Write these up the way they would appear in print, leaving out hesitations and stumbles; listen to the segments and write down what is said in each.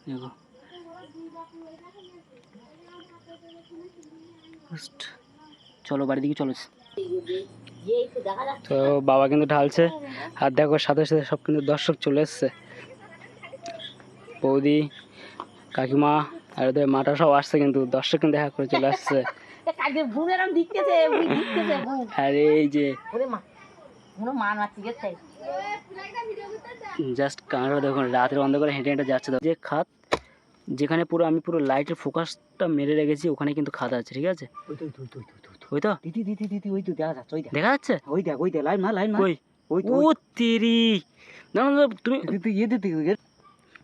দেখো চলো বাড়ির দিকে চলো। তো বাবা কিন্তু ঢালছে, আর দেখো সাথে সাথে সব কিন্তু দর্শক চলে এসছে, বৌদি কাকিমা আর ওদের মাটা সব আসছে, কিন্তু দর্শক কিন্তু দেখা করে চলে আসছে। আর এই যে জাস্ট কাঁকড়া দেখুন রাতের অন্ধকারে হেঁটে হেঁটে যাচ্ছে। যে খাত যেখানে পুরো আমি পুরো লাইটের ফোকাসটা মেরে রেখেছি ওখানে কিন্তু খাত আছে, ঠিক আছে? ওই তো ওই তো দেখা যাচ্ছে, দেখা যাচ্ছে ওই দেখ ওই দেখ লাইন না লাইন ওই ও তেরি না না তুমি ইয়ে দিতে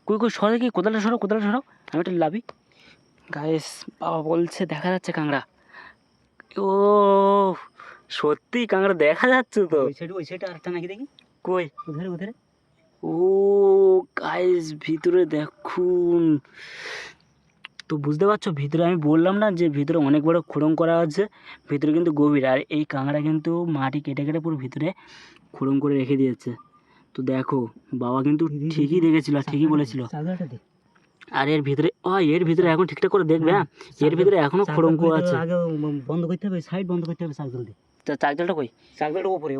কই কই সরে কি কোদালটা সরাও আমি একটা লাভি। গাইস বাবা বলছে দেখা যাচ্ছে কাঁকড়া। ও সত্যি কাঁকড়া দেখা যাচ্ছে তো, ওই সাইডে আরেকটা নাকি দেখি কই ওধারে। ও গাইস ভিতরে দেখুন, তো বুঝতে পারছো ভিতরে আমি বললাম না যে ভিতরে অনেক বড় খুঁড়ং করা আছে, ভিতরে কিন্তু গভীর। আর এই কাঁকড়া কিন্তু মাটি কেটে কেটে পুরো ভিতরে খুঁড়ং করে রেখে দিয়েছে। তো দেখো বাবা কিন্তু ঠিকই দেখেছিল, ঠিকই বলেছিল। আর এর ভিতরে এখন ঠিকঠাক করে দেখবে, হ্যাঁ এর ভিতরে এখনো খুঁড়ং আছে। আগে বন্ধ করতে হবে, সাইড বন্ধ করতে হবে চাকজল দিয়ে। চাকজলটা কই? চাকজলটা উপরে।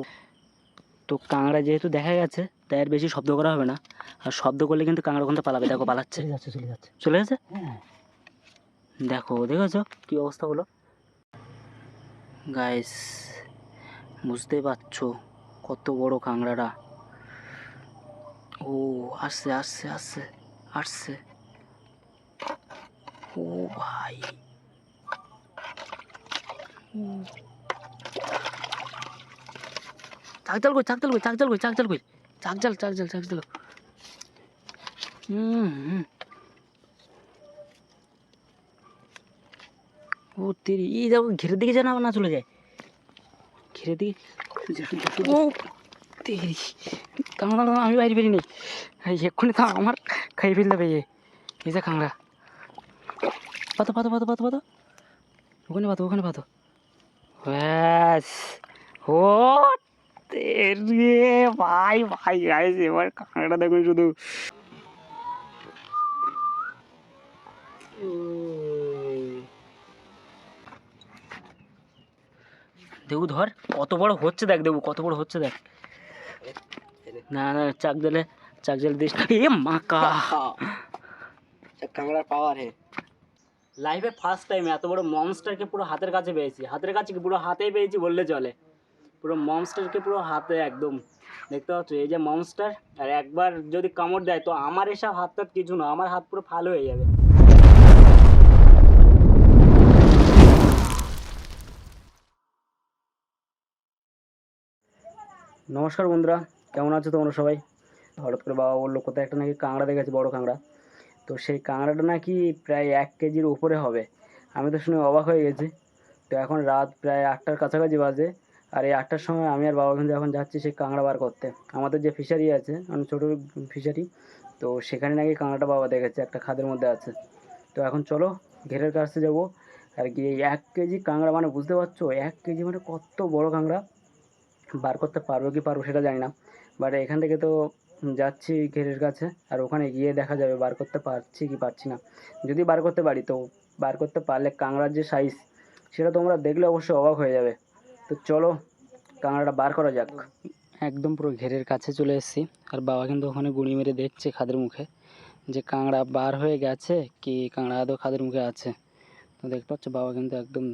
তো কাঁকড়া যেহেতু দেখা গেছে তাই আর বেশি শব্দ করা হবে না, আর শব্দ করলে কিন্তু কাঁকড়া ওখান থেকে পালাবে। দেখো পালাচ্ছে, চলে গেছে। দেখো দেখেছো কি অবস্থা হলো গাইস, বুঝতে পারছো কত বড় কাঁকড়াটা। ও আসছে আসছে আসছে আসছে, ও ভাই চাকজাল কই চাকজাল ও তেরি এই দেখো ঘিরের দিকে যেন না চলে যায়, ঘিরে দিকে। ও তেরি কাঁকড়া আমি বাইরে বেরিয়ে নেই, এক্ষুনি তো আমার খাই ফেলতে হবে। এই যে কাঁকড়া পাতো ওখানে পাতো ব্যাস। ও তেরি ভাই গাইস এবার কাঁকড়া দেখুন শুধু। দেবু ধর কত বড় হচ্ছে, দেখ দেবু কত বড় হচ্ছে দেখ। না চাক জেলে দিস এ মাকা কাঁকড়ার পাওয়ার হে। লাইফে ফার্স্ট টাইম এত বড় মনস্টারকে পুরো হাতের কাছে পেয়েছি, হাতের কাছে কি পুরো হাতেই পেয়েছি বললে চলে। পুরো মনস্টারকে পুরো হাতে একদম দেখতে পাচ্ছ, এই যে মনস্টার। আর একবার যদি কামড় দেয় তো আমার এসব হাত টাত কিছু না, আমার হাত পুরো ফাল হয়ে যাবে। নমস্কার বন্ধুরা, কেমন আছো তোমরা সবাই? হঠাৎ করে বাবা বললো কোথায় একটা নাকি কাঁকড়া দেখেছি, বড় কাঁকড়া। তো সেই কাঁকড়াটা নাকি প্রায় 1 কেজির উপরে হবে। আমি তো শুনে অবাক হয়ে গেছি। তো এখন রাত প্রায় 8টার কাছাকাছি বাজে, আর এই 8টার সময় আমি আর বাবা কিন্তু এখন যাচ্ছি সেই কাঁকড়া বার করতে। আমাদের যে ফিশারি আছে মানে ছোটো ফিশারি, তো সেখানে নাকি কাঁকড়াটা বাবা দেখেছে একটা খাদের মধ্যে আছে। তো এখন চলো ঘেরের কাছে যাবো। আর কি এই 1 কেজি কাঁকড়া মানে বুঝতে পারছো, 1 কেজি মানে কত বড় কাঁকড়া। বার করতে পারবো কি পারবো সেটা জানি না, বাট এখান থেকে তো যাচ্ছি ঘেরের কাছে, আর ওখানে গিয়ে দেখা যাবে বার করতে পারছি কি পারছি না। যদি বার করতে পারি তো বার করতে পারলে কাঁকড়ার যে সাইজ সেটা তোমরা দেখলে অবশ্যই অবাক হয়ে যাবে। তো চলো কাঁকড়াটা বার করা যাক। একদম পুরো ঘেরের কাছে চলে এসেছি, আর বাবা কিন্তু ওখানে গুঁড়ি মেরে দেখছে খাদের মুখে যে কাঁকড়া বার হয়ে গেছে কি কাঁকড়া আদৌ খাদের মুখে আছে। তো দেখতে পাচ্ছ বাবা কিন্তু একদম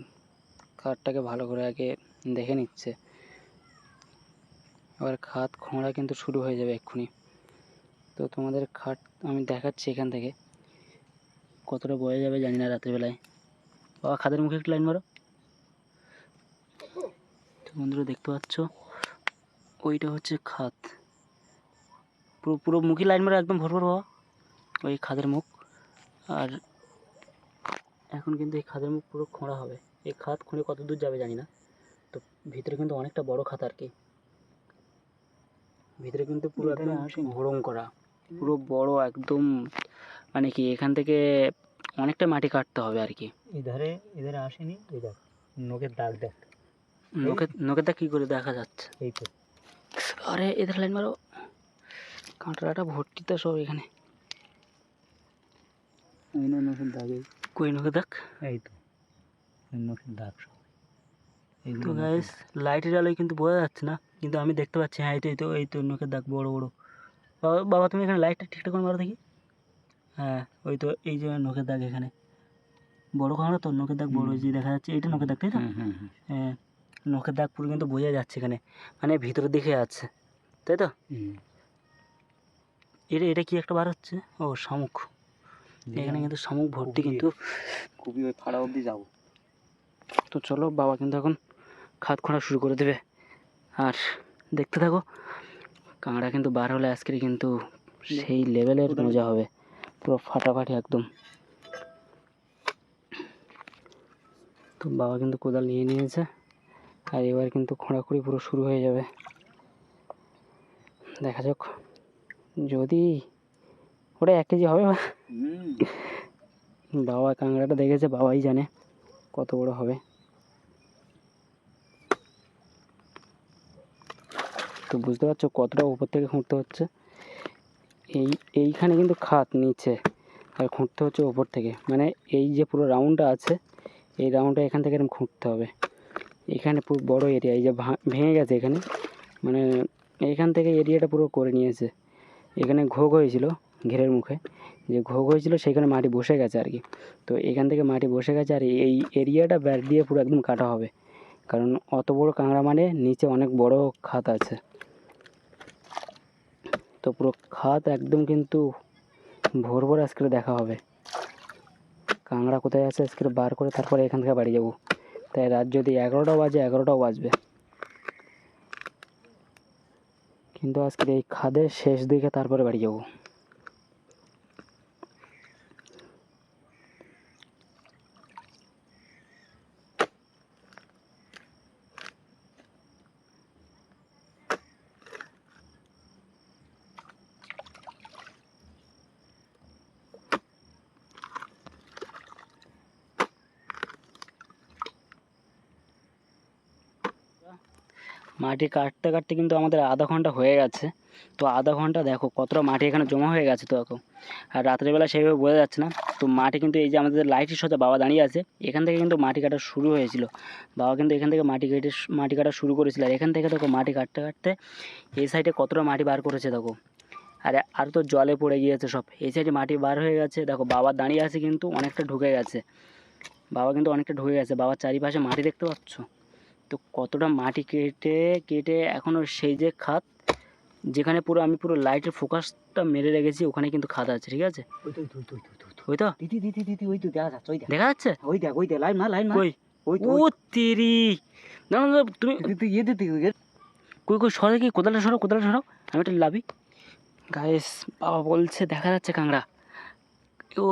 খাদটাকে ভালো করে আগে দেখে নিচ্ছে। আবার খাদ খোঁড়া কিন্তু শুরু হয়ে যাবে এক্ষুনি। তো তোমাদের খাট আমি দেখাচ্ছি এখান থেকে, কতটা বয়ে যাবে জানি না রাত্রিবেলায়। বাবা খাদের মুখে একটু লাইন মারো। তো বন্ধুরা দেখতে পাচ্ছ ওইটা হচ্ছে খাদ, পুরো মুখে লাইন মারো একদম ভরভর বাবা, ওই খাদের মুখ। আর এখন কিন্তু এই খাদের মুখ পুরো খোঁড়া হবে। এই খাদ খুঁড়ে কত দূর যাবে জানি না। তো ভিতরে কিন্তু অনেকটা বড় খাদ আর কি, ভিতরে কিন্তু পুরো একদম ভরং করা, পুরো বড় একদম। মানে কি এখান থেকে অনেকটা মাটি কাটতে হবে আর কি। এধারে আসেনি, এই দেখ নখের দাগ, দেখ নখের দাগ কি করে দেখা যাচ্ছে, এই তো। আরে এধারে লাইন মারো, কাঁকড়াটা ভর্তি তো সব এখানে। নখের দাগে কই নখের দাগ? এই তো নখের দাগ সব। তো গাইস লাইটের আলোয় কিন্তু বোঝা যাচ্ছে না, কিন্তু আমি দেখতে পাচ্ছি। হ্যাঁ এই তো নখের দাগ বড় বড়। বাবা বাবা তুমি এখানে লাইটটা ঠিকঠাক করে মারো দেখি। হ্যাঁ ওই তো এই যে নখের দাগ এখানে বড় কাঁকড়া, তো নখের দাগ বড় যে দেখা যাচ্ছে, এইটা নখের দাগ তাই তো? হ্যাঁ নখের দাগ পুরো কিন্তু বোঝা যাচ্ছে এখানে, মানে ভিতরের দিকে আছে তাই তো? এটা কি একটা বার হচ্ছে? ও শামুক। এখানে কিন্তু শামুক ভর্তি, কিন্তু খুবই ওই ফাড়া অবধি যাবো। তো চলো বাবা কিন্তু এখন খাত খোঁড়া শুরু করে দেবে, আর দেখতে থাকো। কাঁকড়া কিন্তু বার হলে আজকের কিন্তু সেই লেভেলের মজা হবে, পুরো ফাটাফাটি একদম। তো বাবা কিন্তু কোদাল নিয়ে নিয়েছে, আর এবার কিন্তু খোঁড়াখুঁড়ি পুরো শুরু হয়ে যাবে। দেখা যাক, যদি ওটা 1 কেজি হবে। বাবা কাঁকড়াটা দেখেছে, বাবাই জানে কত বড় হবে। তো বুঝতে পারছো কতটা উপর থেকে খুঁড়তে হচ্ছে। এইখানে কিন্তু খাত নিচে, আর খুঁড়তে হচ্ছে উপর থেকে, মানে এই যে পুরো রাউন্ডটা আছে, এই রাউন্ডটা এখান থেকে এরকম খুঁড়তে হবে। এখানে পুরো বড় এরিয়া, এই যে ভেঙে গেছে এখানে, মানে এইখান থেকে এরিয়াটা পুরো করে নিয়েছে। এখানে ঘোগ হয়েছিল ঘেরের মুখে, যে ঘোগ হয়েছিল সেখানে মাটি বসে গেছে আর কি। তো এখান থেকে মাটি বসে গেছে, আর এই এরিয়াটা ব্যাট দিয়ে পুরো একদম কাটা হবে, কারণ অত বড় কাঁকড়া মানে নিচে অনেক বড় খাত আছে। তো পুরো খাত একদম কিন্তু ভোর ভোর আজকে দেখা হবে। কাঁকড়া কোথায় আছে আজকে বার করে তারপরে এখান থেকে বাড়ি যাবো। তাই রাত যদি 11টাও বাজে, 11টাও বাজবে, কিন্তু আজকের এই খাদের শেষ দিকে তারপরে বাড়ি যাবো। মাটি কাটতে কাটতে কিন্তু আমাদের আধা ঘন্টা হয়ে গেছে। তো আধা ঘন্টা দেখো কতটা মাটি এখানে জমা হয়ে গেছে। তো এখন আর রাত্রেবেলা সেইভাবে বোঝা যাচ্ছে না। তো মাটি কিন্তু এই যে আমাদের লাইটের সোজা বাবা দাঁড়িয়ে আছে, এখান থেকে কিন্তু মাটি কাটা শুরু হয়েছিল। বাবা কিন্তু এখান থেকে মাটি কাটা শুরু করেছিল, আর এখান থেকে দেখো মাটি কাটতে কাটতে এই সাইডে কতটা মাটি বার করেছে দেখো। আর তো জলে পড়ে গিয়েছে সব, এই সাইডে মাটি বার হয়ে গেছে। দেখো বাবা দাঁড়িয়ে আছে কিন্তু অনেকটা ঢুকে গেছে, বাবার চারিপাশে মাটি দেখতে পাচ্ছ। তো কতটা মাটি কেটে কেটে এখনও সেই যে খাত, যেখানে পুরো আমি পুরো লাইটের ফোকাসটা মেরে রেখেছি, ওখানে কিন্তু খাত আছে, ঠিক আছে? ওই তো দেখা যাচ্ছে, ও তেরি। না না তুমি কই কই সরো দেখি, কোদালটা সরাও, আমি একটা লাভি। গাইস বাবা বলছে দেখা যাচ্ছে কাঁকড়া। ও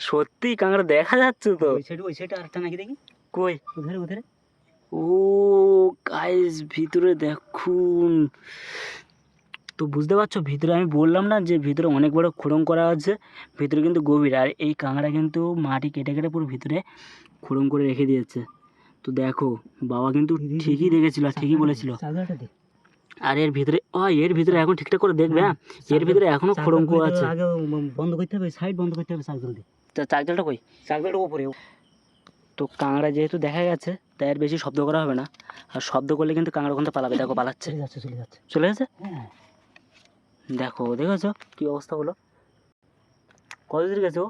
সত্যি কাঁকড়া দেখা যাচ্ছে তো। ওই সাইডে আরেকটা নাকি দেখি, কই ওধারে। ও গাইস ভিতরে দেখুন। তো বুঝতে পারছো ভিতরে, আমি বললাম না যে ভিতরে অনেক বড় খোঁড়ং করা আছে, ভিতরে কিন্তু গভীর। আর এই কাঁকড়া কিন্তু মাটি কেটে কেটে পুরো ভিতরে খোঁড়ং করে রেখে দিয়েছে। তো দেখো বাবা কিন্তু ঠিকই দেখেছিল, ঠিকই বলেছিল। আর এর ভিতরে এখন ঠিকঠাক করে দেখবে। হ্যাঁ এর ভিতরে এখনো খোঁড়ঙ্ক আছে, আগে বন্ধ করতে হবে, সাইড বন্ধ করতে হবে চাকজল দিয়ে। চাকজলটা কই? চাকজলটা উপরে। তো কাঁকড়া যেহেতু দেখা গেছে, তাই আর বেশি শব্দ করা হবে না। আর শব্দ করলে কিন্তু কাঁকড়া ওখান থেকে পালাবে। দেখো পালাচ্ছে, চলে যাচ্ছে। দেখো দেখেছো কি অবস্থা হলো, কত দূর গেছে ও?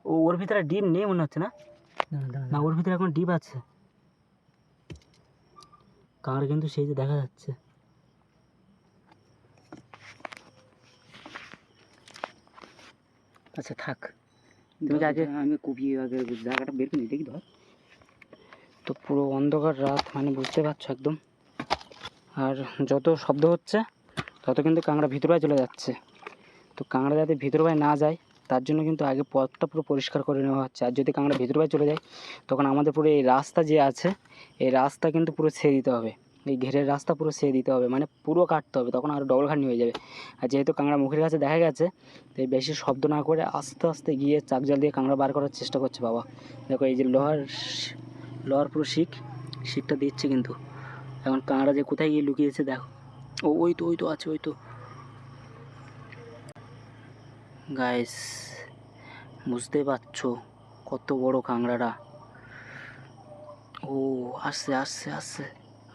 ওর ভিতরে ডিম নেই মনে হচ্ছে না। না ওর ভিতরে এখন ডিম আছে। কাঁকড়া কিন্তু সেই যে দেখা যাচ্ছে। আচ্ছা থাক, তুমি আগে আমি আগে জায়গাটা বের করে দেখি ধর। তো পুরো অন্ধকার রাত, মানে বুঝতে পারছো একদম। আর যত শব্দ হচ্ছে তত কিন্তু কাঁকড়া ভিতরে চলে যাচ্ছে। তো কাঁকড়া যাতে ভিতর বাই না যায়, তার জন্য কিন্তু আগে পথটা পুরো পরিষ্কার করে নেওয়া হচ্ছে। আর যদি কাঁকড়া ভিতর বাই চলে যায়, তখন আমাদের পুরো এই রাস্তা যে আছে, এই রাস্তা কিন্তু পুরো ছেড়ে দিতে হবে। এই ঘেরের রাস্তা পুরো ছেড়ে দিতে হবে, মানে পুরো কাটতে হবে, তখন আরও ডবল খাটনি হয়ে যাবে। আর যেহেতু কাঁকড়া মুখের কাছে দেখা গেছে, তাই বেশি শব্দ না করে আস্তে আস্তে গিয়ে চাকজাল দিয়ে কাঁকড়া বার করার চেষ্টা করছে বাবা। দেখো এই যে লোহার পুরো শিকটা দিচ্ছে কিন্তু। এখন কাঁকড়া যে কোথায় গিয়ে লুকিয়েছে দেখো। ওই তো আছে, ওই তো গাইস বুঝতে পারছো কত বড় কাঁকড়াটা। ও আসছে আসছে আসছে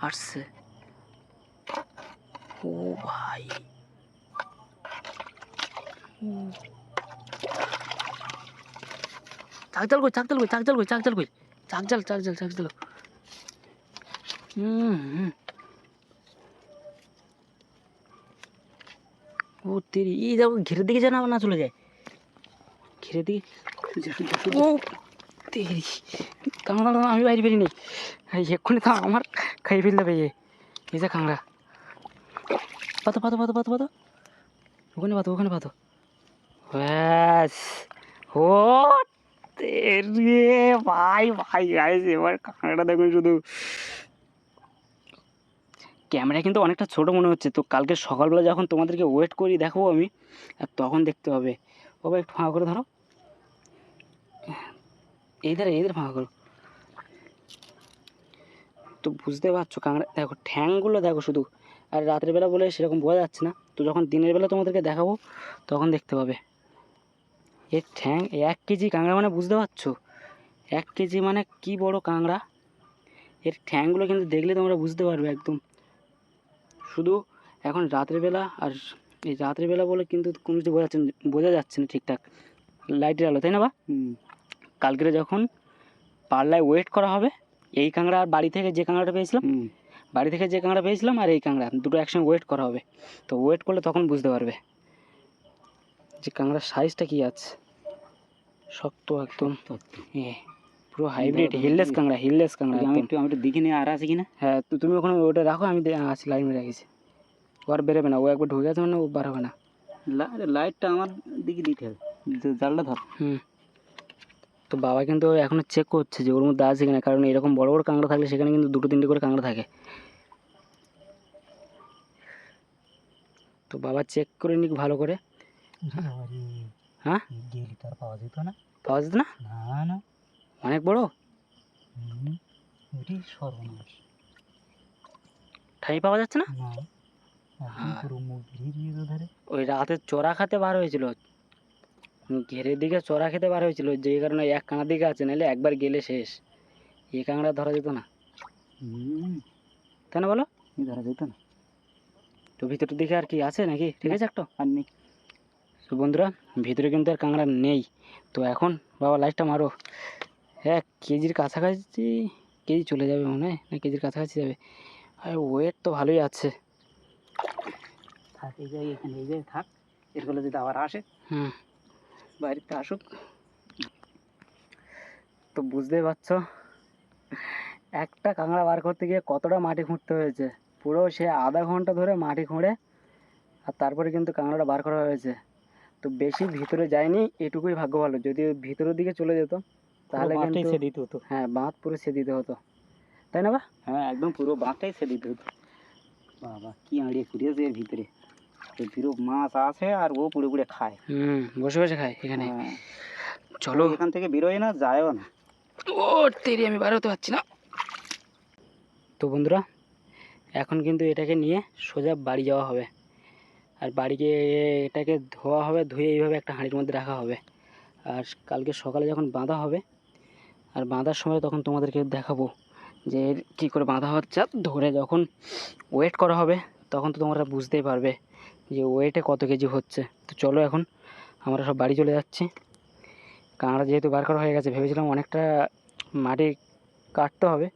আসছে। ও ভাই, চাকজাল কই চাকজাল কই চাকজাল কই চাকজাল কই চাকজাল চাকজাল চাকজাল। ও তেরি, এই দেখো ঘিরের দিকে যেন না চলে যায়, ঘিরের দিকে। ও তেরি, কাঁকড়া দাঁড়া, আমি বাইরে বেরিয়ে নেই, এক্ষুনি তো আমার খাই ফেলতে পেয়ে। এই যে কাঁকড়া, পাতো পাতো পাতো পাতো পাতো, ওখানে পাতো ওখানে পাতো। ব্যাস, ও তেরি ভাই ভাই গাইস, এবার কাঁকড়াটা দেখুন শুধু। ক্যামেরা কিন্তু অনেকটা ছোট মনে হচ্ছে, তো কালকে সকালবেলা যখন তোমাদেরকে ওয়েট করি দেখাবো আমি, আর তখন দেখতে হবে। ও ভাই একটু ফাঁকা করে ধরো, এইদের ফাঁকা করো। তো বুঝতে পারছো কাঁকড়া দেখো, ঠ্যাংগুলো দেখো শুধু। আর রাতের বেলা বলে সেরকম বোঝা যাচ্ছে না, তো যখন দিনের বেলা তোমাদেরকে দেখাবো তখন দেখতে পাবে। এর ঠ্যাং 1 কেজি কাঁকড়া মানে বুঝতে পারছো, 1 কেজি মানে কি বড় কাঁকড়া। এর ঠ্যাংগুলো কিন্তু দেখলে তোমরা বুঝতে পারবে একদম। শুধু এখন রাতের বেলা, আর এই রাতের বেলা বলে কিন্তু কোনো কিছু বোঝা যাচ্ছে না ঠিকঠাক লাইটের আলো, তাই না বা? কালকে যখন পাল্লায় ওয়েট করা হবে, এই কাঁকড়া আর বাড়ি থেকে যে কাঁকড়াটা পেয়েছিলাম, বাড়ি থেকে যে কাঁকড়া পেয়েছিলাম আর এই কাঁকড়া দুটো একসঙ্গে ওয়েট করা হবে। তো ওয়েট করলে তখন বুঝতে পারবে যে কাঁকড়ার সাইজটা কী আছে। শক্ত একদম, পুরো হাইব্রিড হিললেস কাঁকড়া, হিললেস কাঁকড়া। আমি একটু দেখে নিয়ে আর আছে কিনা। হ্যাঁ, তো তুমি ওখানে ওটা রাখো, আমি আছি, লাইন মেরে রেখেছি। ও আর বেরোবে না, ও একবার ঢুকে গেছে মানে ও বার হবে না। লাইটটা আমার দিকে দিতে হবে, জালটা ধর। তো বাবা কিন্তু এখনও চেক করছে যে ওর মধ্যে আছে কিনা, কারণ এরকম বড় বড় কাঁকড়া থাকলে সেখানে কিন্তু 2-3টে করে কাঁকড়া থাকে। তো বাবা চেক করে নিক ভালো করে। হ্যাঁ, পাওয়া যেত না, পাওয়া যেত না, না না, অনেক বড়। সর্বনাশ, ঠাই পাওয়া যাচ্ছে না। ওই রাতে চড়া খেতে বার হয়েছিল, ঘেরের দিকে চড়া খেতে বার হয়েছিল, যে কারণে এক কাঁকড়ার দিকে আছে, নাহলে একবার গেলে শেষ। এই কাঁকড়া ধরা যেত না, তাই না বলো? ধরা যেত না। তো ভিতরের দিকে আর কি আছে নাকি? ঠিক আছে, একটা আর নেই। তো বন্ধুরা, ভিতরে কিন্তু আর কাঁকড়া নেই। তো এখন বাবা লাইটটা মারো। 1 কেজির কাছাকাছি, কেজি চলে যাবে মনে হয়, না কেজির কাছাকাছি যাবে। আর ওয়েট তো ভালোই আছে। থাক এই জায়গায়, এখানে এই জায়গায় থাক, এরগুলো যদি আবার আসে, বাড়িতে আসুক। তো বুঝতেই পারছো একটা কাঁকড়া বার করতে গিয়ে কতটা মাটি খুঁড়তে হয়েছে। পুরো সে আধা ঘন্টা ধরে মাটি খুঁড়ে আর তারপরে কিন্তু কাঁকড়াটা বার করা হয়েছে। তো বেশি ভিতরে যায়নি, এটুকুই ভাগ্য ভালো। যদি ভিতরের দিকে চলে যেত তাহলে কিন্তু সে দিতে হতো। হ্যাঁ, বাঁধ পুরো সে দিতে হতো, তাই না বা? হ্যাঁ, একদম পুরো বাঁধটাই সে দিতে হতো। বাবা কি আড়িয়ে খুঁড়িয়েছে এর ভিতরে, পুরো মাছ আছে আর ও পুড়ে পুড়ে খায়। বসে বসে খায় এখানে। চলো এখান থেকে বেরোয় না, যায়ও না। ও তেরি, আমি বার হতে পারছি না। তো বন্ধুরা, এখন কিন্তু এটাকে নিয়ে সোজা বাড়ি যাওয়া হবে। আর বাড়ি গিয়ে এটাকে ধোয়া হবে, ধুয়ে এইভাবে একটা হাঁড়ির মধ্যে রাখা হবে। আর কালকে সকালে যখন বাঁধা হবে, আর বাঁধার সময় তখন তোমাদেরকে দেখাবো যে কী করে বাঁধা হচ্ছে। ধরে যখন ওয়েট করা হবে তখন তো তোমরা বুঝতেই পারবে যে ওয়েটে কত কেজি হচ্ছে। তো চলো এখন আমরা সব বাড়ি চলে যাচ্ছি। কাঁকড়া যেহেতু বার করা হয়ে গেছে, ভেবেছিলাম অনেকটা মাটি কাটতে হবে,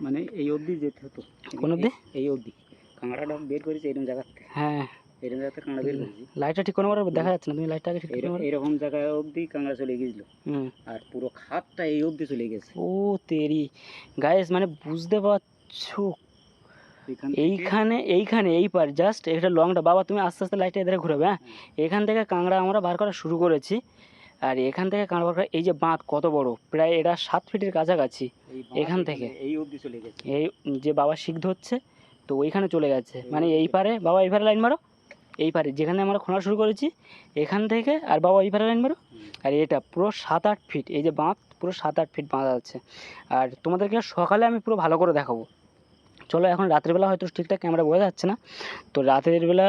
মানে এই অবধি যেতে হতো। কোন অবধি? এই অবধি কাঁকড়াটা বের করেছি এরকম জায়গাতে। হ্যাঁ, এরকম জায়গাতে কাঁকড়া বের করেছি। লাইটটা ঠিক কোনো দেখা যাচ্ছে না, তুমি লাইটটা আগে ঠিক করে। এরকম জায়গায় অবধি কাঁকড়া চলে গেছিলো, আর পুরো খাতটা এই অবধি চলে গেছে। ও তেরি গাইস, মানে বুঝতে পারছো এইখানে এই পার জাস্ট এটা লংটা। বাবা তুমি আস্তে আস্তে লাইটটা এধারে ঘুরাবে। হ্যাঁ, এখান থেকে কাঁকড়া আমরা বার করা শুরু করেছি, আর এখান থেকে কাঁকড়া বার করা, এই যে বাঁধ কত বড়, প্রায় এটা 7 ফিটের কাছাকাছি। এখান থেকে এই অবধি চলে গেছে, এই যে বাবা শিখ ধরছে, তো ওইখানে চলে গেছে। মানে এই পারে, বাবা এই পারে লাইন মারো, এই পারে যেখানে আমরা খোঁড়া শুরু করেছি এখান থেকে, আর বাবা এই পারে লাইন মারো। আর এটা পুরো 7-8 ফিট, এই যে বাঁধ পুরো 7-8 ফিট বাঁধা আছে। আর তোমাদেরকে সকালে আমি পুরো ভালো করে দেখাবো। চলো এখন রাত্রেবেলা হয়তো ঠিকঠাক ক্যামেরা বোঝা যাচ্ছে না, তো রাতের বেলা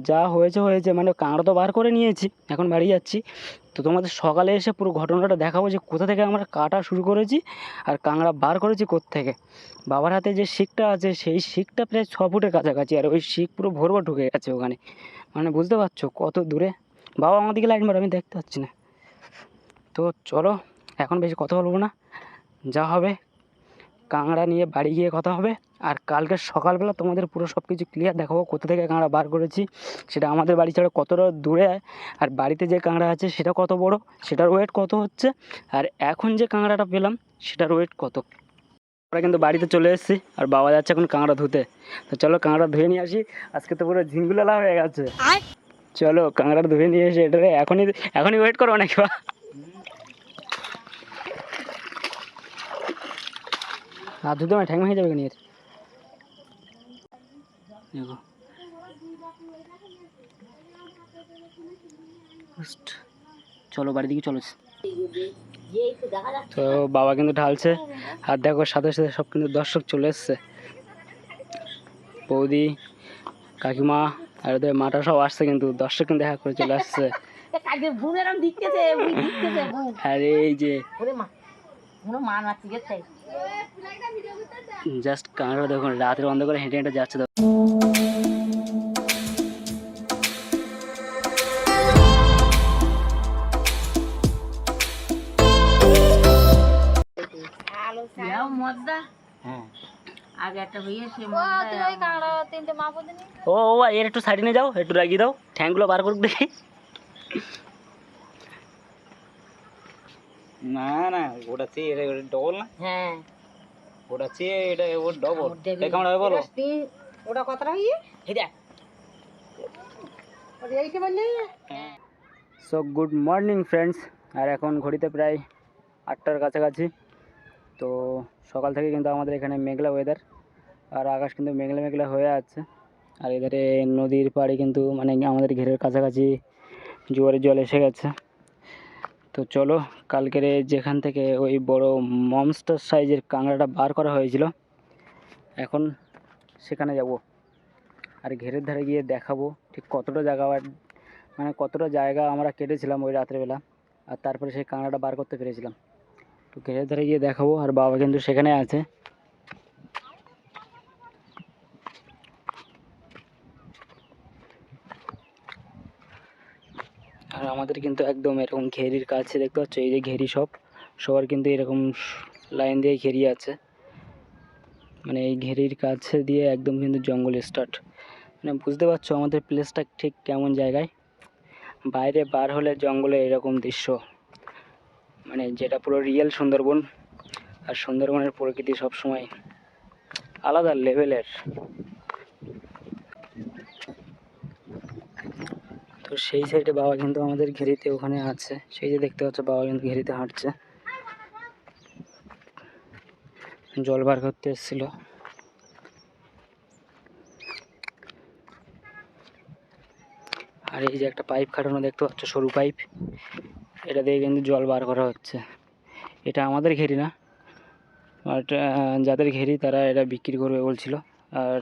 যা হয়েছে হয়েছে, মানে কাঁকড়া তো বার করে নিয়েছি, এখন বাড়ি যাচ্ছি। তো তোমাদের সকালে এসে পুরো ঘটনাটা দেখাবো যে কোথা থেকে আমরা কাটা শুরু করেছি আর কাঁকড়া বার করেছি কোত্থেকে। বাবার হাতে যে শিকটা আছে সেই শিকটা প্রায় 6 ফুটের কাছাকাছি, আর ওই শিক পুরো ভরভর ঢুকে গেছে ওখানে, মানে বুঝতে পারছো কত দূরে। বাবা আমার দিকে লাইট মারো, আমি দেখতে পাচ্ছি না। তো চলো এখন বেশি কথা বলবো না, যা হবে কাঁকড়া নিয়ে বাড়ি গিয়ে কথা হবে। আর কালকে সকালবেলা তোমাদের পুরো সব কিছু ক্লিয়ার দেখাবো, কোথা থেকে কাঁকড়া বার করেছি, সেটা আমাদের বাড়ি ছাড়া কতটা দূরে, আর বাড়িতে যে কাঁকড়া আছে সেটা কত বড়, সেটার ওয়েট কত হচ্ছে, আর এখন যে কাঁকড়াটা পেলাম সেটার ওয়েট কত। আমরা কিন্তু বাড়িতে চলে এসেছি, আর বাবা যাচ্ছে এখন কাঁকড়া ধুতে। তো চলো কাঁকড়া ধুয়ে নিয়ে আসি, আজকে তো পুরো ঝিঙ্গুলালা হয়ে গেছে। চলো কাঁকড়া ধুয়ে নিয়ে এসে এটা এখনই এখনই ওয়েট করো নাকি বা? হাত ধুতে আমার ঠ্যাং ভেঙে যাবে নিয়ে দেখো। চলো বাড়ির দিকে চলো। তো বাবা কিন্তু ঢালছে, আর দেখো সাথে সাথে সব কিন্তু দর্শক চলে এসছে, বৌদি কাকিমা আর ওদের মাটা সব আসছে, কিন্তু দর্শক কিন্তু দেখা করে চলে আসছে। আর এই যে জাস্ট কাঁকড়া দেখুন রাতের অন্ধকারে হেঁটে হেঁটে যাচ্ছে। ও এর একটু সাইডে নিয়ে যাও, একটু লাগিয়ে দাও, ঠ্যাংগুলো বার করুক দেখি। না না ওটা চেয়ে এটা ডবল না। হ্যাঁ ওটা চেয়ে এটা ওর ডবল। কেমন হবে বলো? ওটা কতটা হইয়ে এটা ওটা এইটা বললে। সো গুড মর্নিং ফ্রেন্ডস, আর এখন ঘড়িতে প্রায় 8টার কাছাকাছি। তো সকাল থেকে কিন্তু আমাদের এখানে মেঘলা ওয়েদার, আর আকাশ কিন্তু মেঘলা মেঘলা হয়ে আছে। আর এধারে নদীর পাড়ে কিন্তু মানে আমাদের ঘেরের কাছাকাছি জোয়ারের জল এসে গেছে। তো চলো কালকের যেখান থেকে ওই বড় মনস্টার সাইজের কাঁকড়াটা বার করা হয়েছিল, এখন সেখানে যাব, আর ঘেরের ধারে গিয়ে দেখাবো ঠিক কতটা জায়গা, মানে কতটা জায়গা আমরা কেটেছিলাম ওই রাত্রেবেলা, আর তারপরে সেই কাঁকড়াটা বার করতে পেরেছিলাম। তো ঘেরের ধারে গিয়ে দেখাবো, আর বাবা কিন্তু সেখানে আছে। আর আমাদের কিন্তু একদম এরকম ঘেরির কাছে দেখতে পাচ্ছ, এই যে ঘেরি সবার কিন্তু এরকম লাইন দিয়ে ঘেরি আছে, মানে এই ঘেরির কাছে দিয়ে একদম কিন্তু জঙ্গল স্টার্ট। মানে বুঝতে পারছো আমাদের প্লেসটা ঠিক কেমন জায়গায়। বাইরে বার হলে জঙ্গলে এরকম দৃশ্য, মানে যেটা পুরো রিয়েল সুন্দরবন। আর সুন্দরবনের প্রকৃতি সবসময় আলাদা লেভেলের। তো সেই সাইডে বাবা কিন্তু আমাদের ঘেরিতে ওখানে আছে, সেই যে দেখতে পাচ্ছ বাবা কিন্তু ঘেরিতে হাঁটছে, জল বার করতে এসেছিল। আর এই যে একটা পাইপ খাটানো দেখতে পাচ্ছ, সরু পাইপ, এটা দিয়ে কিন্তু জল বার করা হচ্ছে। এটা আমাদের ঘেরি না, আর যাদের ঘেরি তারা এটা বিক্রি করবে বলছিল। আর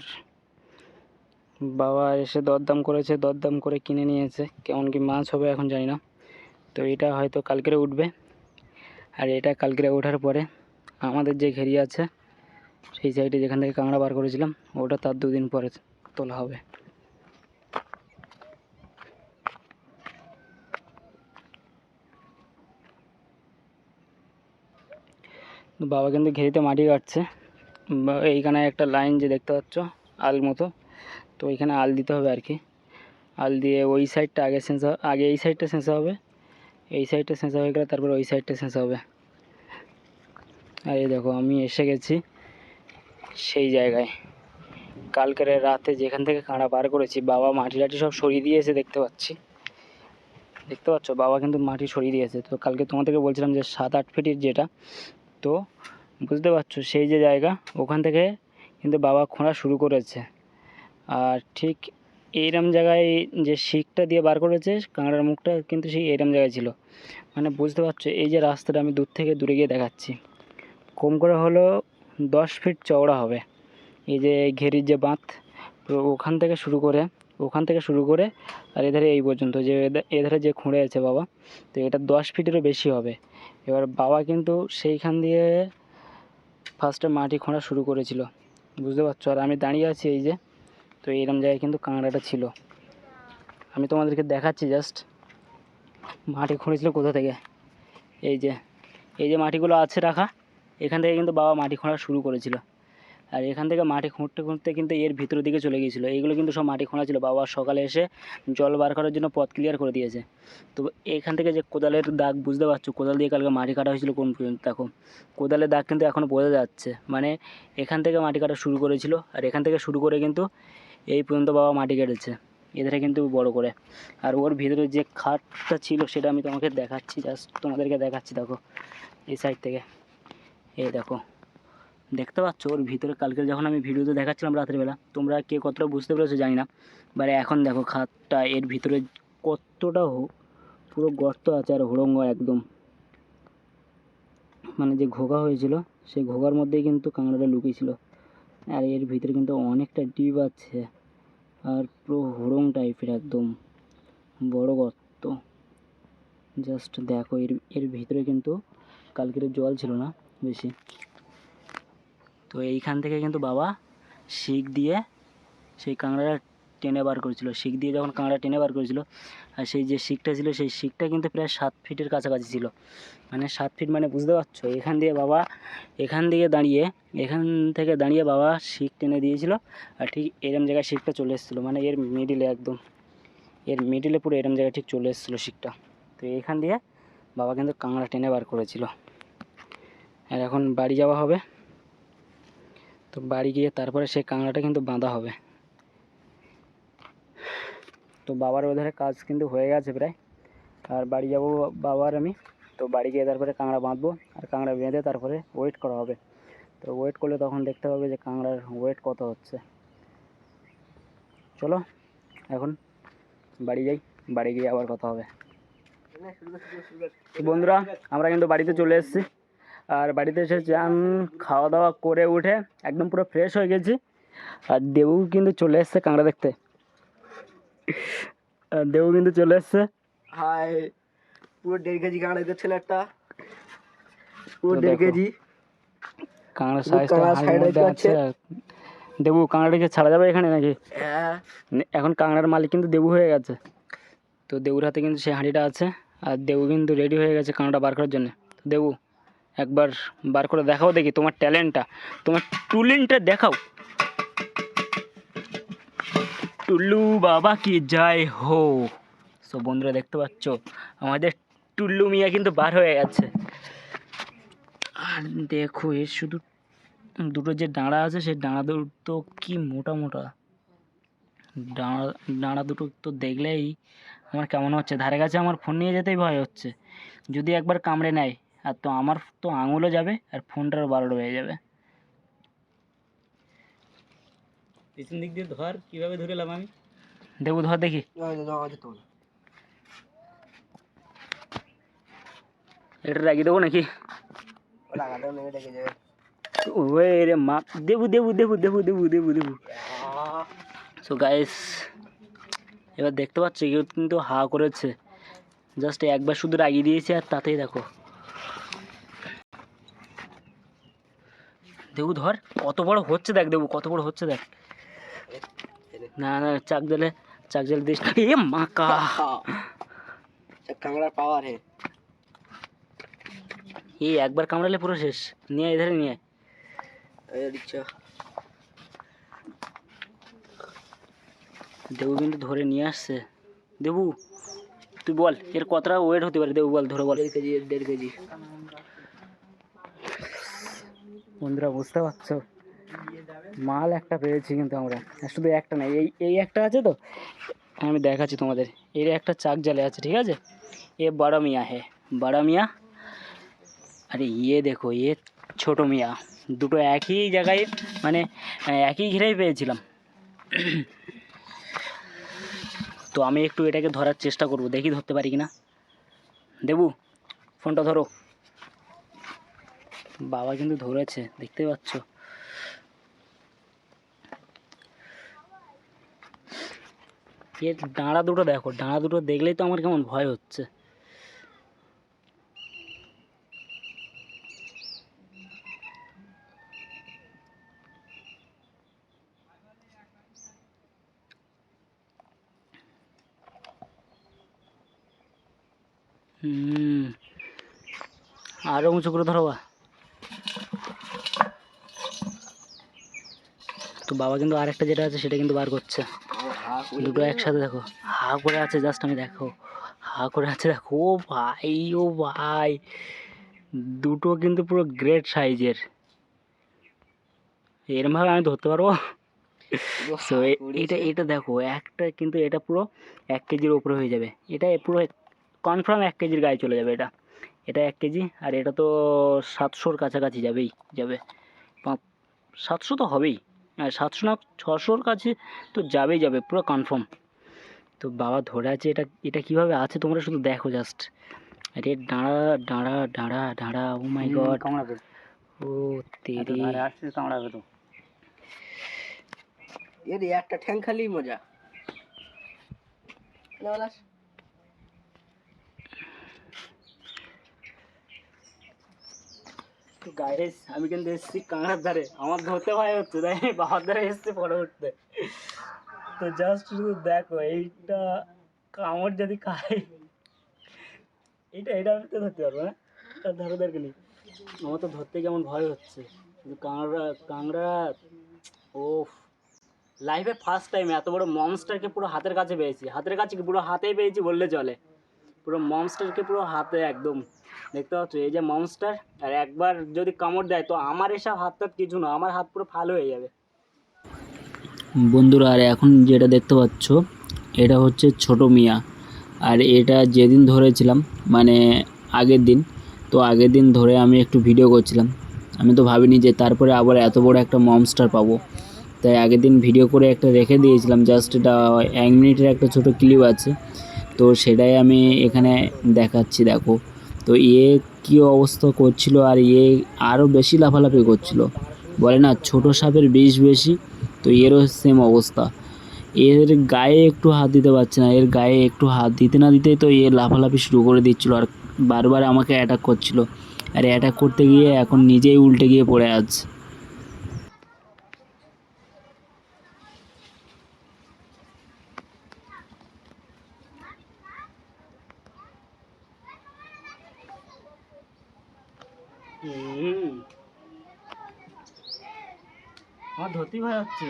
বাবা এসে দরদাম করেছে, দরদাম করে কিনে নিয়েছে। কেমন কি মাছ হবে এখন জানি না। তো এটা হয়তো কালকেরে উঠবে, আর এটা কালকেরে ওঠার পরে আমাদের যে ঘেরি আছে সেই সাইডে যেখান থেকে কাঁকড়া বার করেছিলাম ওটা তার 2 দিন পরে তোলা হবে। বাবা কিন্তু ঘেরিতে মাটি কাটছে, এইখানে একটা লাইন যে দেখতে পাচ্ছ আল মতো, তো ওইখানে আল দিতে হবে আর কি। আল দিয়ে ওই সাইডটা আগে সেঁচা, আগে এই সাইডটা সেঁচা হবে, এই সাইডটা সেঁচা হয়ে গেলে তারপর ওই সাইডটা সেঁচা হবে। আর এই দেখো আমি এসে গেছি সেই জায়গায়, কালকের রাতে যেখান থেকে কাঁকড়া বার করেছি। বাবা মাটি টাটি সব সরিয়ে দিয়েছে, দেখতে পাচ্ছ বাবা কিন্তু মাটি সরিয়ে দিয়েছে। তো কালকে তোমাদেরকে বলছিলাম যে 7-8 ফিটের যেটা, তো বুঝতে পারছো সেই যে জায়গা ওখান থেকে কিন্তু বাবা খোঁড়া শুরু করেছে। আর ঠিক এইরকম জায়গায় যে শিকটা দিয়ে বার করেছে কাঁকড়ার মুখটা কিন্তু সেই এইরকম জায়গায় ছিল। মানে বুঝতে পারছো এই যে রাস্তাটা আমি দূর থেকে দূরে গিয়ে দেখাচ্ছি, কম করে হলো 10 ফিট চওড়া হবে। এই যে ঘেরির যে বাঁধ, তো ওখান থেকে শুরু করে ওখান থেকে শুরু করে আর এধারে এই পর্যন্ত, যে এধারে যে খুঁড়ে আছে বাবা, তো এটা 10 ফিটেরও বেশি হবে। এবার বাবা কিন্তু সেইখান দিয়ে ফার্স্টে মাটি খোঁড়া শুরু করেছিল, বুঝতে পারছো। আর আমি দাঁড়িয়ে আছি এই যে, তো এইরকম জায়গায় কিন্তু কাঁকড়াটা ছিল। আমি তোমাদেরকে দেখাচ্ছি জাস্ট মাটি খুঁড়েছিল কোথা থেকে। এই যে মাটিগুলো আছে রাখা, এখান থেকে কিন্তু বাবা মাটি খোঁড়া শুরু করেছিল। আর এখান থেকে মাটি খুঁড়তে খুঁড়তে কিন্তু এর ভিতরের দিকে চলে গিয়েছিলো। এইগুলো কিন্তু সব মাটি খোঁড়া ছিল। বাবা সকালে এসে জল বার করার জন্য পথ ক্লিয়ার করে দিয়েছে। তো এখান থেকে যে কোদালের দাগ, বুঝতে পারছো, কোদাল দিয়ে কালকে মাটি কাটা হয়েছিল কোন পর্যন্ত, দেখো কোদালের দাগ কিন্তু এখনও বোঝা যাচ্ছে। মানে এখান থেকে মাটি কাটা শুরু করেছিল, আর এখান থেকে শুরু করে কিন্তু এই পর্যন্ত বাবা মাটি কেটেছে, এধারে কিন্তু বড় করে। আর ওর ভিতরে যে খাটটা ছিল সেটা আমি তোমাকে দেখাচ্ছি, জাস্ট তোমাদেরকে দেখাচ্ছি। দেখো এই সাইড থেকে, এই দেখো, দেখতে পাচ্ছ ওর ভিতরে। কালকে যখন আমি ভিডিওতে দেখাচ্ছিলাম রাত্রিবেলা, তোমরা কে কতটা বুঝতে পেরেছো জানি না, মানে এখন দেখো খাটটা এর ভিতরে কতটা পুরো গর্ত আছে আর হুড়ঙ্গ একদম, মানে যে ঘোগা হয়েছিল সেই ঘোগার মধ্যেই কিন্তু কাঁকড়াটা লুকিয়েছিল। আর এর ভিতরে কিন্তু অনেকটা ডিপ আছে আর পুরো হুড়ং টাইপের একদম বড় গর্ত। জাস্ট দেখো এর ভিতরে কিন্তু কালকের জল ছিল না বেশি। তো এইখান থেকে কিন্তু বাবা শিক দিয়ে সেই কাঁকড়াটা টেনে বার করেছিল। শিক দিয়ে যখন কাঁকড়া টেনে বার করেছিল, আর সেই যে শিকটা ছিল সেই শিকটা কিন্তু প্রায় 7 ফিটের কাছাকাছি ছিল। মানে 7 ফিট, মানে বুঝতে পারছো। এখান দিয়ে বাবা এখান থেকে দাঁড়িয়ে বাবা শিক টেনে দিয়েছিল, আর ঠিক এরম জায়গায় শিকটা চলে এসেছিলো, মানে এর মিডিলে একদম, এর মিডিলে পুরো এরম জায়গায় ঠিক চলে এসেছিলো শিকটা। তো এইখান দিয়ে বাবা কিন্তু কাঁকড়া টেনে বার করেছিল। আর এখন বাড়ি যাওয়া হবে, তো বাড়ি গিয়ে তারপরে সেই কাঁকড়াটা কিন্তু বাঁধা হবে। তো বাবার ওধারে কাজ কিন্তু হয়ে গেছে প্রায়, আর বাড়ি যাব বাবার আমি। তো বাড়ি গিয়ে তারপরে কাঁকড়া বাঁধবো, আর কাঁকড়া বেঁধে তারপরে ওয়েট করা হবে। তো ওয়েট করলে তখন দেখতে হবে যে কাঁকড়ার ওয়েট কত হচ্ছে। চলো এখন বাড়ি যাই, বাড়ি গিয়ে আবার কথা হবে। তো বন্ধুরা, আমরা কিন্তু বাড়িতে চলে এসেছি, আর বাড়িতে এসে চান খাওয়া দাওয়া করে উঠে একদম পুরো ফ্রেশ হয়ে গেছি। আর দেবু কিন্তু চলে এসছে কাঁকড়া দেখতে, দেবু কিন্তু চলে এসছে। হাই, পুরো 1.5 কেজি কাঁকড়া দেখছেন, একটা পুরো 1.5 কেজি কাঁকড়া সাইজটা হাড়ির মধ্যে আছে। দেবু, কাঁকড়াটাকে ছাড়া যাবে এখানে নাকি? হ্যাঁ, এখন কাঁকড়ার মালিক কিন্তু দেবু হয়ে গেছে। তো দেবুর হাতে কিন্তু সেই হাঁড়িটা আছে, আর দেবু কিন্তু রেডি হয়ে গেছে কাঁকড়া বার করার জন্য। দেবু, একবার বার করে দেখাও দেখি তোমার ট্যালেন্টটা, তোমার টুলিংটা দেখাও। টুল্লু বাবা কি জয় হো। সো বন্ধুরা দেখতে পাচ্ছ আমাদের টুল্লু মিয়া কিন্তু বার হয়ে গেছে। আর দেখো এর শুধু দুটো যে ডাঁড়া আছে সেই ডাঁড়া দুটো কি মোটা মোটা। ডাঁড়া দুটো তো দেখলেই আমার কেমন হচ্ছে, ধারে কাছে আমার ফোন নিয়ে যেতেই ভয় হচ্ছে। যদি একবার কামড়ে নেয় আর তো আমার তো আঙুলও যাবে আর ফোনটারও 12টা হয়ে যাবে। পিছন দিক দিয়ে ধর, কীভাবে ধরেলাম আমি। দেবু ধর দেখি। এটা রাখি দেবো নাকি? ওই রে মা, দেবু দেবু দেবু দেবু দেবু দেবু দেবু। সো গাইস, এবার দেখতে পাচ্ছ কেউ কিন্তু হা করেছে, জাস্ট একবার শুধু রাগিয়ে দিয়েছে আর তাতেই দেখো। দেবু ধর, কত বড় হচ্ছে দেখ, দেবু কত বড় হচ্ছে দেখ। না না, চাক জেলে দিস। এ মাকা, কাঁকড়ার পাওয়ার হে। এই একবার কামড়ালে পুরো শেষ। নিয়ে এধারে নিয়ে দেবু কিন্তু ধরে নিয়ে আসছে। দেবু তুই বল এর কতটা ওয়েট হতে পারে, দেবু বল, ধরে বল। 1.5 কেজি, 1.5 কেজি। বন্ধুরা বুঝতে পারছো, মাল একটা পেয়েছি কিন্তু আমরা, শুধু একটা না, এই একটা আছে। তো আমি দেখাচ্ছি তোমাদের, এর একটা চাক জালে আছে, ঠিক আছে। এ বড় মিয়া হে, বড় মিয়া। আরে ইয়ে দেখো, এ ছোট মিয়া। দুটো একই জায়গায়, মানে একই ঘিরেই পেয়েছিলাম। তো আমি একটু এটাকে ধরার চেষ্টা করব, দেখি ধরতে পারি কিনা। দেবু ফোনটা ধরো। বাবা কিন্তু ধরেছে, দেখতে পাচ্ছ। এর ডাঁড়া দুটো দেখো, ডাঁড়া দুটো দেখলেই তো আমার কেমন ভয় হচ্ছে। আরো উঁচু করে ধরো বা। তো বাবা কিন্তু আরেকটা যেটা আছে সেটা কিন্তু বার করছে। দুটো একসাথে দেখো, হা করে আছে, জাস্ট আমি দেখো হা করে আছে দেখো। ও ভাই, ও ভাই, দুটো কিন্তু পুরো গ্রেট সাইজের। এরম ভাবে আমি ধরতে পারবো? So, এটা এটা দেখো, একটা কিন্তু এটা পুরো 1 কেজির উপরে হয়ে যাবে। এটা পুরো কনফার্ম 1 কেজির গায়ে চলে যাবে। এটা এটা 1 কেজি, আর এটা তো 700-র কাছাকাছি যাবে। 700 তো হবেই, 700 না 600-র কাছে তো যাবে, পুরো কনফার্ম। তো বাবা ধরে আছে। এটা এটা কীভাবে আছে তোমরা শুধু দেখো জাস্ট। আরে ডাঁড়া, ও মাই গড, কামড়াবে। ও তেরি, আসছে, কামড়াবে তো। এর একটা ঠ্যাং খালি মজা। তো গাইস, আমি কিন্তু এসেছি কাঁকড়ার ধারে, আমার ধরতে ভয় হচ্ছে, তাই আমি বাবার ধারে এসেছি ফটো উঠতে। তো জাস্ট শুধু দেখো, এইটা কামড় যদি খাই, এটা আমি তো ধরতে পারবো না, তার ধারে ধারে নেই। আমার তো ধরতে কেমন ভয় হচ্ছে। কিন্তু কাঁকড়া ও, লাইফে ফার্স্ট টাইম এত বড় মনস্টারকে পুরো হাতের কাছে পেয়েছি। হাতের কাছে কি, পুরো হাতেই পেয়েছি বললে চলে। পুরো মনস্টারকে পুরো হাতে একদম দেখতে পাচ্ছ, এই যে মনস্টার। আর একবার যদি কামড় দেয় তো আমার এসব হাত টাত কিছু না, আমার হাত পুরো ফাল হয়ে যাবে। বন্ধুরা, আর এখন যেটা দেখতে পাচ্ছ এটা হচ্ছে ছোট মিয়া। আর এটা যেদিন ধরেছিলাম, মানে আগের দিন, তো আগের দিন ধরে আমি একটু ভিডিও করছিলাম। আমি তো ভাবিনি যে তারপরে আবার এত বড় একটা মনস্টার পাবো। তাই আগের দিন ভিডিও করে একটা রেখে দিয়েছিলাম, জাস্ট এটা 1 মিনিটের একটা ছোট ক্লিপ আছে, তো সেটাই আমি এখানে দেখাচ্ছি। দেখো তো কী অবস্থা করছিল, আর আরও বেশি লাফালাফি করছিল। বলে না ছোট সাপের বিষ বেশি, তো এরও সেম অবস্থা। এর গায়ে একটু হাত দিতে পারছে না, এর গায়ে একটু হাত দিতে না দিতেই তো লাফালাফি শুরু করে দিচ্ছিলো, আর বারবার আমাকে অ্যাটাক করছিল। আর অ্যাটাক করতে গিয়ে এখন নিজেই উল্টে গিয়ে পড়ে আছে। আমার ধরতেই ভয় হচ্ছে।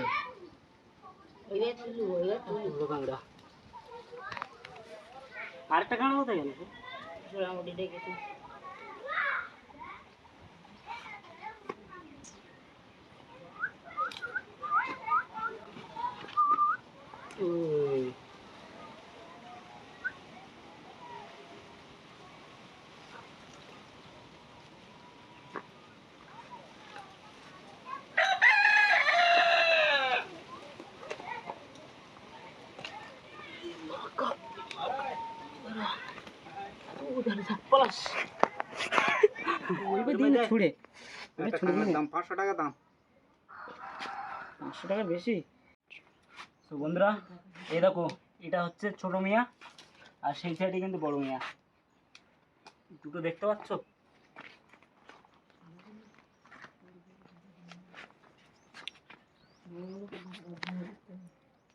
আরেকটা কাঁকড়া কোথায় গেল? ছুড়ে দাম 500 টাকা দাম, 500 টাকা বেশি। তো বন্ধুরা, এই দেখো, এটা হচ্ছে ছোট মিয়া, আর সেই সাইডে কিন্তু বড় মিয়া। দুটো দেখতে পাচ্ছ?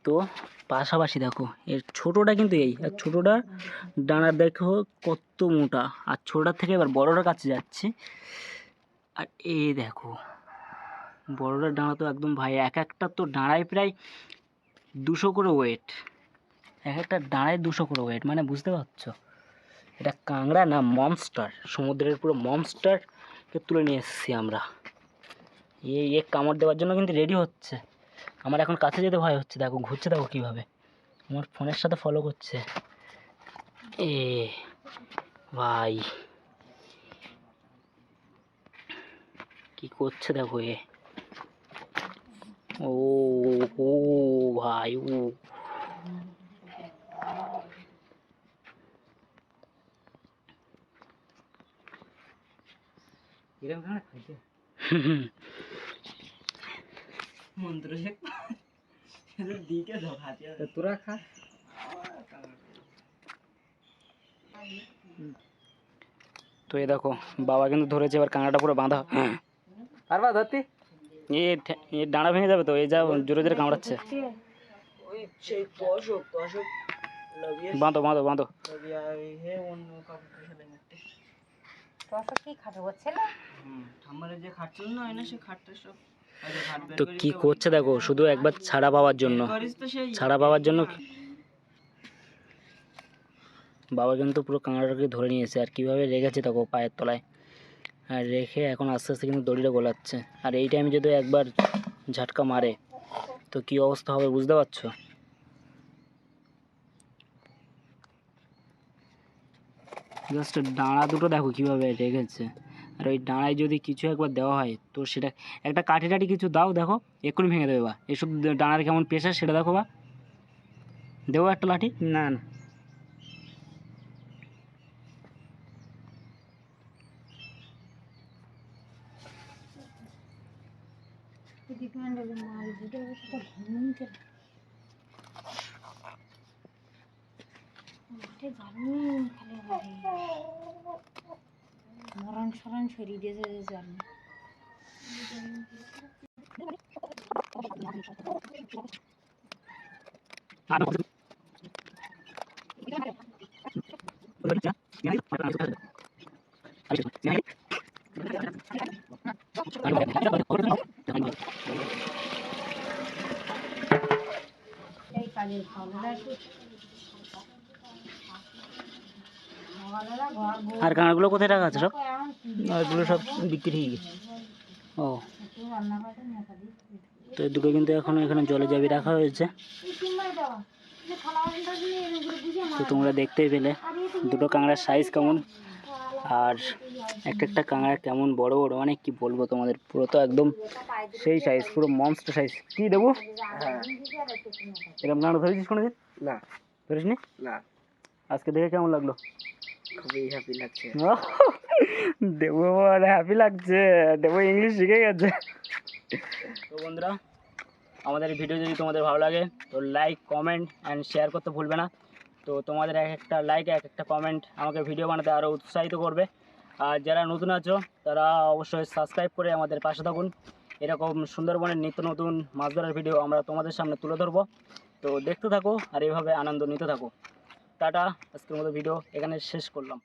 তো পাশাপাশি দেখো, এর ছোটোটা কিন্তু এই, আর ছোটোটার ডানা দেখো কত মোটা, আর ছোটোটার থেকে এবার বড়টার কাছে যাচ্ছি। আর এই দেখো বড়টার ডানা তো একদম ভাই, এক একটা তো ডাঁড়ায় প্রায় 200 করে ওয়েট। এক একটা ডাঁড়ায় 200 করে ওয়েট, মানে বুঝতে পারছো এটা কাঁকড়া না মনস্টার, সমুদ্রের পুরো মনস্টারকে তুলে নিয়ে এসেছি আমরা। কামড় দেওয়ার জন্য কিন্তু রেডি হচ্ছে। আমার এখন কাছে যেতে ভয় হচ্ছে। দেখো ঘুরছে, দেখো কীভাবে আমার ফোনের সাথে ফলো করছে। ভাই কি করছে দেখো ও ও ভাই, ও তোরা খা, তো এই দেখো বাবা কিন্তু ধরেছে, এবার কাঁকড়াটা পুরো বাঁধা। পারবা ধরতে? এ ডাঁড়া ভেঙে যাবে তো, এই যা জোরে জোরে কামড়াচ্ছে। ওই সেই কষক বাঁধো বাঁধো বাঁধো। তো কি করছে দেখো, শুধু একবার ছাড়া পাওয়ার জন্য, ছাড়া পাওয়ার জন্য বাবা কিন্তু পুরো কাঁকড়াটাকে ধরে নিয়েছে। আর কীভাবে রেখেছে দেখো পায়ের তলায়, আর রেখে এখন আস্তে আস্তে কিন্তু দড়িটা গোলাচ্ছে। আর এই টাইমে যদি একবার ঝাটকা মারে তো কী অবস্থা হবে বুঝতে পারছো? জাস্ট ডাঁড়া দুটো দেখো কীভাবে রেখেছে। আর ওই ডাঁড়ায় যদি কিছু একবার দেওয়া হয় তো সেটা, একটা কাঠি টাঠি কিছু দাও, দেখো এক্ষুনি ভেঙে দেবে। বা এসব ডাঁড়ার কেমন প্রেশার সেটা দেখো। বা দেবো একটা লাঠি? না না, মরণ সরণ সরিয়ে দিয়েছে যে জল। এই কাজের খাওয়া আর কাঁকড়াগুলো কোথায় রাখা আছে? সব এগুলো সব বিক্রি হয়ে গেছে। ও, তো এই দুটো কিন্তু এখন এখানে জলে যাবি রাখা হয়েছে। তো তোমরা দেখতেই পেলে দুটো কাঁকড়ার সাইজ কেমন, আর একটা কাঁকড়া কেমন বড় বড়, মানে কি বলবো তোমাদের, পুরো তো একদম সেই সাইজ, পুরো মনস্টার সাইজ। কি দেবো? এরকম কাঁকড়া ধরেছিস কোনোদিন? না। ধরিস নি? না। আজকে দেখে কেমন লাগলো? খুবই হ্যাপি লাগছে। দেবো হ্যাপি লাগছে, দেবো ইংলিশ শিখে গেছে। তো বন্ধুরা, আমাদের ভিডিও যদি তোমাদের ভালো লাগে তো লাইক, কমেন্ট অ্যান্ড শেয়ার করতে ভুলবে না। তো তোমাদের এক একটা লাইক, এক একটা কমেন্ট আমাকে ভিডিও বানাতে আরও উৎসাহিত করবে। আর যারা নতুন আছো তারা অবশ্যই সাবস্ক্রাইব করে আমাদের পাশে থাকুন। এরকম সুন্দরবনের নিত্য নতুন মাছ ধরার ভিডিও আমরা তোমাদের সামনে তুলে ধরবো। তো দেখতে থাকো আর এইভাবে আনন্দ নিতে থাকো। টাটা, আজকের মতো ভিডিও এখানে শেষ করলাম।